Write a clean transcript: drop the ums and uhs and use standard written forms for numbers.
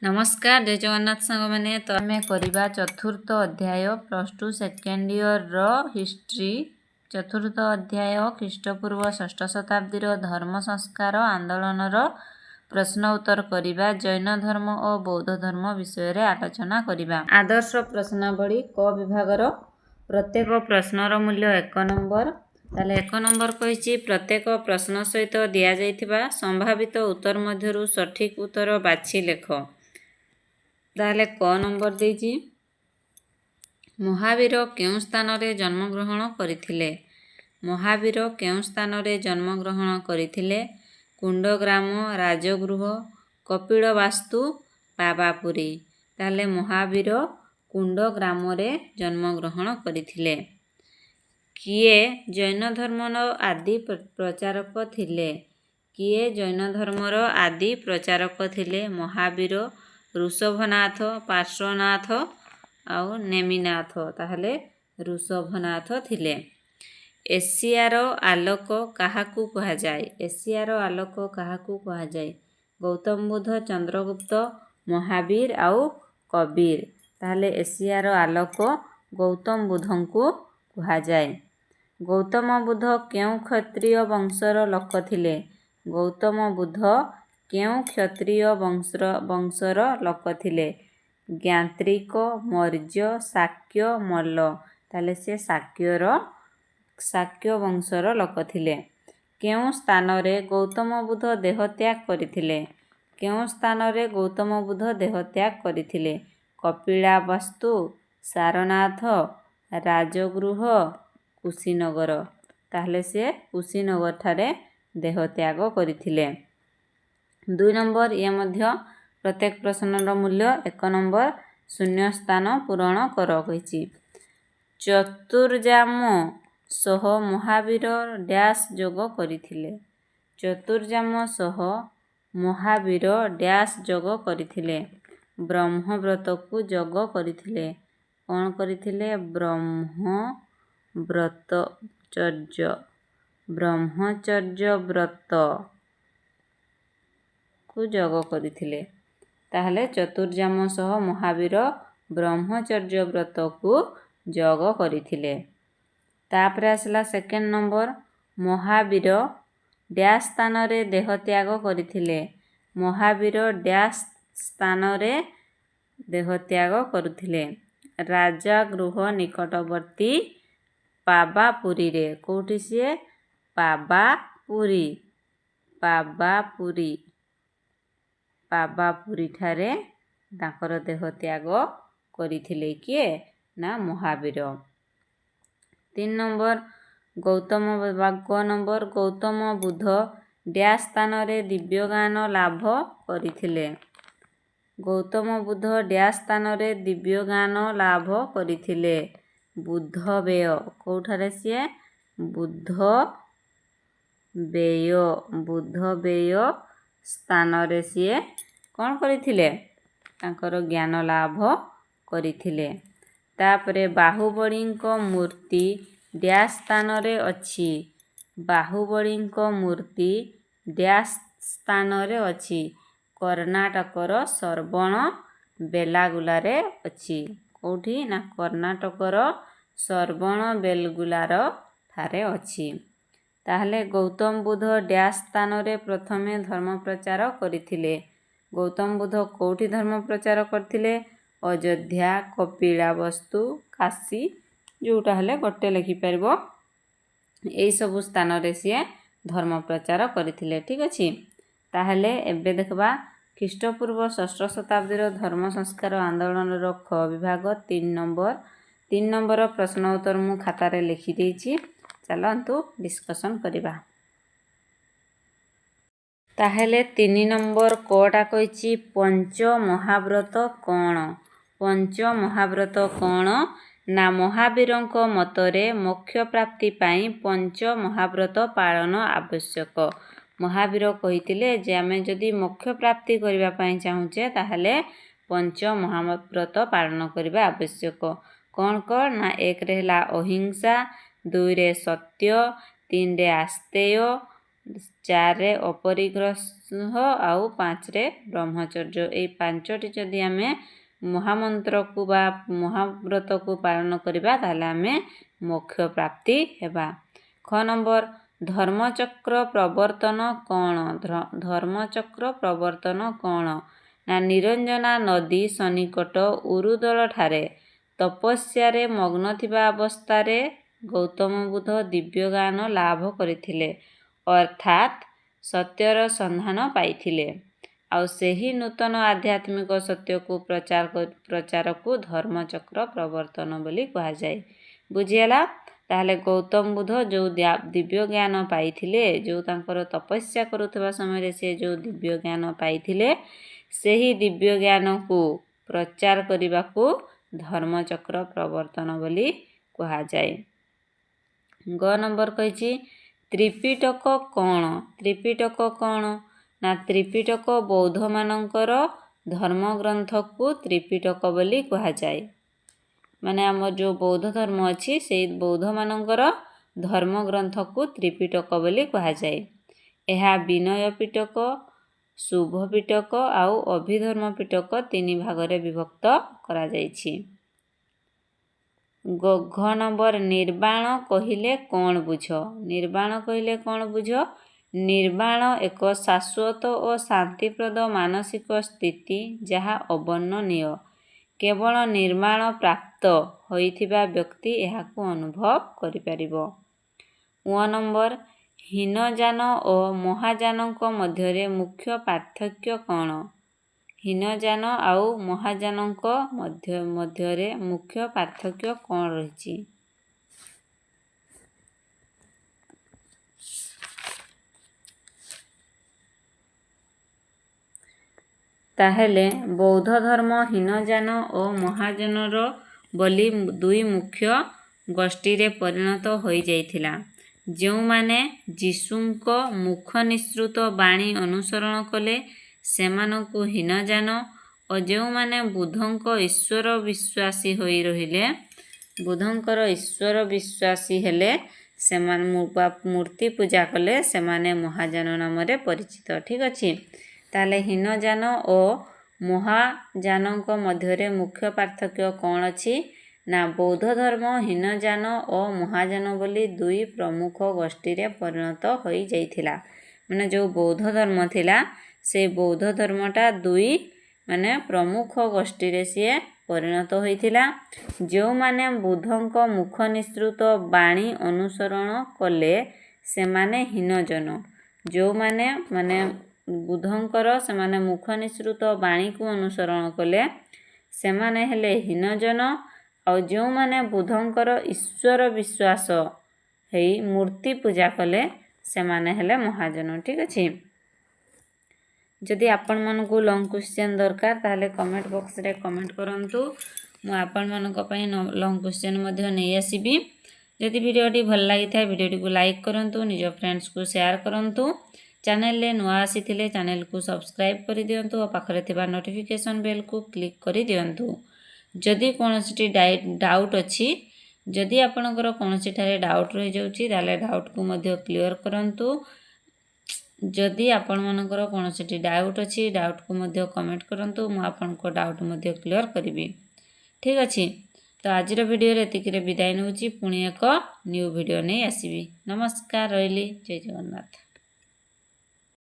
नमस्कार जय जगन्नाथ सांग मैंने तो आम करवा चतुर्थ अध्याय +2 सेकेंड इयर हिस्ट्री चतुर्थ अध्याय ख्रीष्टपूर्व षष्ठ शताब्दी धर्म संस्कार आंदोलन प्रश्न उत्तर करवा जैन धर्म और बौद्ध धर्म विषय रे आलोचना करवा। आदर्श प्रश्नावली क विभागर प्रत्येक प्रश्नर मूल्य 1 नंबर। ताले 1 नंबर कही प्रत्येक प्रश्न सहित दि जाइथिबा संभावित उत्तर मध्यरु सठिक उत्तर बाछि लेख। ताले क नंबर देछि महावीर केउं स्थान रे जन्म ग्रहण करिथिले। महावीर केउं स्थान रे जन्म ग्रहण करिथिले। कुंडग्राम, राजगृह, कपिलवास्तु, पावापुरी। ताले महावीर कुंडग्राम रे जन्म ग्रहण करिथिले। किए जैन धर्मर आदि प्रचारक थिले। किए जैन धर्मर आदि प्रचारक थिले। महावीर, ऋषभनाथ, पार्श्वनाथ आउ नेमिनाथ। ताहले ऋषभनाथ थिले। एशियार आलोक काहाकू कहा जाए। एशियार आलोक काहाकू कहा जाए। गौतम बुद्ध, चंद्रगुप्त, महावीर आउ कबीर। ताहले एशियार आलोक गौतम बुद्धंकू कहा जाए। गौतम बुद्ध केउं क्षत्रिय वंशर लोक थिले। गौतम बुद्ध केउं क्षत्रिय वंशर लोक थिले। ज्ञात्रिक, मौर्य, शाक्य, मल्ल। ताले से शाक्य वंशर लोक थिले। केउं स्थान रे गौतम बुद्ध देहत्याग करिथिले। केउं स्थान रे गौतम बुद्ध देहत्याग करिथिले। कपिलवास्तु, सारनाथ, राजगृह, कुशीनगर। ताहले से कुशीनगर ठारे देहत्याग करिथिले। 2 नंबर ये मध्य प्रत्येक प्रश्नर मूल्य 1 नंबर। शून्य स्थान पूरण कर कहिछि। चतुर्जाम सह महावीर डैश जोग करिथिले। चतुर्जाम सह महावीर डैश जोग करिथिले। ब्रह्मव्रत को जोग करिथिले। कौन करिथिले? ब्रह्मचर्य व्रत को जोग करिथिले। ताहले चतुर्जाम सह महावीर ब्रह्मचर्य व्रत को जोग करिथिले। तापरे आसला सेकेंड नंबर। महावीर डैश स्थान रे देहत्याग करिथिले। महावीर डैश स्थान रे देहत्याग करुथिले। राजगृह निकटवर्ती पावापुरी रे। कोठी सिए? पावापुरी ठारे तांकर देहत्याग करिथिले। किए? ना महावीर। 3 नंबर। गौतम बुद्ध डैश स्थान रे दिव्यज्ञान लाभ करिथिले। गौतम बुद्ध डैश स्थान रे दिव्यज्ञान लाभ करिथिले। बुद्धबेय। कोठारे सिए? बुद्धबेय स्थान रे सिए कौन करिथिले? तांकर ज्ञान लाभ करिथिले। तापरे बाहुबलींको मूर्ति डैश स्थान रे अछि। बाहुबलींको मूर्ति डैश स्थान रे अछि। कर्नाटकर श्रवण बेलागुला रे अछि। कोठी? ना कर्नाटकर श्रवण बेलगुलार ठारे अछि। ताहले गौतम बुद्ध डैश स्थान रे प्रथमे धर्म प्रचार करिथिले। गौतम बुद्ध कोठी धर्म प्रचार करथिले? अयोध्या, कपिलवास्तु, काशी जोटा हेले गोटे लिखि परबो। एई सबु स्थान रे सिए धर्म प्रचार करिथिले। ठीक अछि। ताहले एबे देखबा ख्रीष्टपूर्व षष्ठ शताब्दी धर्म संस्कार आंदोलन ख विभाग 3 नंबर। 3 नंबर प्रश्न उत्तर मु खाता रे लिखि देछि। चलंतु डिस्कशन करिबा। ताहेले 3 नंबर कोटा कहिछि पंच महाव्रत कोण। पंच महाव्रत कोण? ना महावीरंको मतरे मोक्ष प्राप्ति पाई पंच महाव्रत पालन आवश्यक। महावीर कहिथिले जे आमे जदि मोक्ष प्राप्ति करिबा पाई चाहुचे ताहले पंच महाव्रत पालन करिबा आवश्यक। कौन कौन? ना 1 रे हला अहिंसा, 2 रे सत्य, 3 रे आस्तेय, 4ରେ ଅପରିଗ୍ରହ ଆଉ 5ରେ ବ୍ରହ୍ମଚର୍ଯ୍ୟ। ଏଇ 5ଟି ଯଦି ଆମେ ମହାମନ୍ତ୍ରକୁ ବା ମହାବ୍ରତକୁ ପାଳନ କରିବା ତାହେଲେ ଆମେ ମୋକ୍ଷ ପ୍ରାପ୍ତି ହେବା। ଖ ନମ୍ବର ଧର୍ମଚକ୍ର ପ୍ରବର୍ତ୍ତନ କ'ଣ? ଧର୍ମଚକ୍ର ପ୍ରବର୍ତ୍ତନ କ'ଣ? ନା ନିରଞ୍ଜନା ନଦୀ ସନ୍ନିକଟ ଉରୁଦଳଠାରେ ତପସ୍ୟାରେ ମଗ୍ନ ଥିବା ଅବସ୍ଥାରେ ଗୌତମ ବୁଦ୍ଧ ଦିବ୍ୟଜ୍ଞାନ ଲାଭ କରିଥିଲେ, ଅର୍ଥାତ୍ ସତ୍ୟର ସନ୍ଧାନ ପାଇଥିଲେ। ଆଉ ସେହି ନୂତନ ଆଧ୍ୟାତ୍ମିକ ସତ୍ୟକୁ ପ୍ରଚାରକୁ ଧର୍ମଚକ୍ର ପ୍ରବର୍ତ୍ତନ ବୋଲି କୁହାଯାଏ। ବୁଝିହେଲା? ତାହେଲେ ଗୌତମ ବୁଦ୍ଧ ଯେଉଁ ଦିବ୍ୟ ଜ୍ଞାନ ପାଇଥିଲେ, ଯେଉଁ ତାଙ୍କର ତପସ୍ୟା କରୁଥିବା ସମୟରେ ସେ ଯେଉଁ ଦିବ୍ୟ ଜ୍ଞାନ ପାଇଥିଲେ, ସେହି ଦିବ୍ୟ ଜ୍ଞାନକୁ ପ୍ରଚାର କରିବାକୁ ଧର୍ମଚକ୍ର ପ୍ରବର୍ତ୍ତନ ବୋଲି କୁହାଯାଏ। ଗ ନମ୍ବର କହିଛି ତ୍ରିପିଟକ କ'ଣ? ତ୍ରିପିଟକ କ'ଣ? ନା ତ୍ରିପିଟକ ବୌଦ୍ଧମାନଙ୍କର ଧର୍ମଗ୍ରନ୍ଥକୁ ତ୍ରିପିଟକ ବୋଲି କୁହାଯାଏ। ମାନେ ଆମର ଯେଉଁ ବୌଦ୍ଧ ଧର୍ମ ଅଛି ସେଇ ବୌଦ୍ଧମାନଙ୍କର ଧର୍ମଗ୍ରନ୍ଥକୁ ତ୍ରିପିଟକ ବୋଲି କୁହାଯାଏ। ଏହା ବିନୟ ପିଟକ, ଶୁଭ ପିଟକ ଆଉ ଅଭିଧର୍ମ ପିଟକ 3 ଭାଗରେ ବିଭକ୍ତ କରାଯାଇଛି। ଘ ନମ୍ବର ନିର୍ବାଣ କହିଲେ କ'ଣ ବୁଝ? ନିର୍ବାଣ କହିଲେ କ'ଣ ବୁଝ? ନିର୍ବାଣ ଏକ ଶାଶ୍ୱତ ଓ ଶାନ୍ତିପ୍ରଦ ମାନସିକ ସ୍ଥିତି ଯାହା ଅବର୍ଣ୍ଣନୀୟ। କେବଳ ନିର୍ବାଣ ପ୍ରାପ୍ତ ହୋଇଥିବା ବ୍ୟକ୍ତି ଏହାକୁ ଅନୁଭବ କରିପାରିବ। ଙ ନମ୍ବର ହୀନଯାନ ଓ ମହାଯାନଙ୍କ ମଧ୍ୟରେ ମୁଖ୍ୟ ପାର୍ଥକ୍ୟ କ'ଣ? ହୀନଯାନ ଆଉ ମହାଯାନଙ୍କ ମଧ୍ୟରେ ମୁଖ୍ୟ ପାର୍ଥକ୍ୟ କ'ଣ ରହିଛି? ତାହେଲେ ବୌଦ୍ଧ ଧର୍ମ ହୀନଯାନ ଓ ମହାଯାନର ବୋଲି 2 ମୁଖ୍ୟ ଗୋଷ୍ଠୀରେ ପରିଣତ ହୋଇଯାଇଥିଲା। ଯେଉଁମାନେ ଯୀଶୁଙ୍କ ମୁଖ ନିଃସୃତ ବାଣୀ ଅନୁସରଣ କଲେ ସେମାନଙ୍କୁ ହୀନଯାନ ଓ ଯେଉଁମାନେ ବୁଦ୍ଧଙ୍କ ଈଶ୍ୱର ବିଶ୍ୱାସୀ ହୋଇ ରହିଲେ, ବୁଦ୍ଧଙ୍କର ଈଶ୍ୱର ବିଶ୍ୱାସୀ ହେଲେ, ସେମାନେ ମୂର୍ତ୍ତି ପୂଜା କଲେ, ସେମାନେ ମହାଯାନ ନାମରେ ପରିଚିତ। ଠିକ୍ ଅଛି? ତାହେଲେ ହୀନଯାନ ଓ ମହାଯାନଙ୍କ ମଧ୍ୟରେ ମୁଖ୍ୟ ପାର୍ଥକ୍ୟ କ'ଣ ଅଛି? ନା ବୌଦ୍ଧ ଧର୍ମ ହୀନଯାନ ଓ ମହାଯାନ ବୋଲି 2 ପ୍ରମୁଖ ଗୋଷ୍ଠୀରେ ପରିଣତ ହୋଇଯାଇଥିଲା। ମାନେ ଯେଉଁ ବୌଦ୍ଧ ଧର୍ମ ଥିଲା ସେଇ ବୌଦ୍ଧ ଧର୍ମଟା 2 ପ୍ରମୁଖ ଗୋଷ୍ଠୀରେ ସିଏ ପରିଣତ ହୋଇଥିଲା। ଯେଉଁମାନେ ବୁଦ୍ଧଙ୍କ ମୁଖ ନିଃସୃତ ବାଣୀ ଅନୁସରଣ କଲେ ସେମାନେ ହୀନଯାନ। ଯେଉଁମାନେ ବୁଦ୍ଧଙ୍କର ସେମାନେ ମୁଖ ନିଃସୃତ ବାଣୀକୁ ଅନୁସରଣ କଲେ ସେମାନେ ହେଲେ ହୀନଯାନ। ଆଉ ଯେଉଁମାନେ ବୁଦ୍ଧଙ୍କର ଈଶ୍ୱର ବିଶ୍ୱାସ ହେଇ ମୂର୍ତ୍ତି ପୂଜା କଲେ ସେମାନେ ହେଲେ ମହାଯାନ। ଠିକ୍ ଅଛି? ଯଦି ଆପଣମାନଙ୍କୁ ଲଙ୍ଗ୍ କ୍ୱେଶ୍ଚିନ୍ ଦରକାର ତାହେଲେ କମେଣ୍ଟ ବକ୍ସରେ କମେଣ୍ଟ କରନ୍ତୁ। ମୁଁ ଆପଣମାନଙ୍କ ପାଇଁ ଲଙ୍ଗ୍ କ୍ୱେଶ୍ଚିନ୍ ମଧ୍ୟ ନେଇ ଆସିବି। ଯଦି ଭିଡ଼ିଓଟି ଭଲ ଲାଗିଥାଏ ଭିଡ଼ିଓଟିକୁ ଲାଇକ୍ କରନ୍ତୁ, ନିଜ ଫ୍ରେଣ୍ଡସ୍କୁ ସେୟାର କରନ୍ତୁ। ଚ୍ୟାନେଲରେ ନୂଆ ଆସିଥିଲେ ଚ୍ୟାନେଲକୁ ସବସ୍କ୍ରାଇବ୍ କରିଦିଅନ୍ତୁ ଓ ପାଖରେ ଥିବା ନୋଟିଫିକେସନ୍ ବେଲ୍କୁ କ୍ଲିକ୍ କରିଦିଅନ୍ତୁ। ଯଦି କୌଣସିଟି ଡାଉଟ୍ ଅଛି, ଯଦି ଆପଣଙ୍କର କୌଣସିଠାରେ ଡାଉଟ୍ ରହିଯାଉଛି ତାହେଲେ ଡାଉଟ୍କୁ ମଧ୍ୟ କ୍ଲିୟର୍ କରନ୍ତୁ। ଯଦି ଆପଣମାନଙ୍କର କୌଣସିଟି ଡାଉଟ୍ ଅଛି ଡାଉଟ୍କୁ ମଧ୍ୟ କମେଣ୍ଟ କରନ୍ତୁ, ମୁଁ ଆପଣଙ୍କ ଡାଉଟ୍ ମଧ୍ୟ କ୍ଲିୟର୍ କରିବି। ଠିକ୍ ଅଛି? ତ ଆଜିର ଭିଡ଼ିଓରେ ଏତିକିରେ ବିଦାୟ ନେଉଛି। ପୁଣି ଏକ ନ୍ୟୁ ଭିଡ଼ିଓ ନେଇ ଆସିବି। ନମସ୍କାର, ରହିଲି। ଜୟ ଜଗନ୍ନାଥ।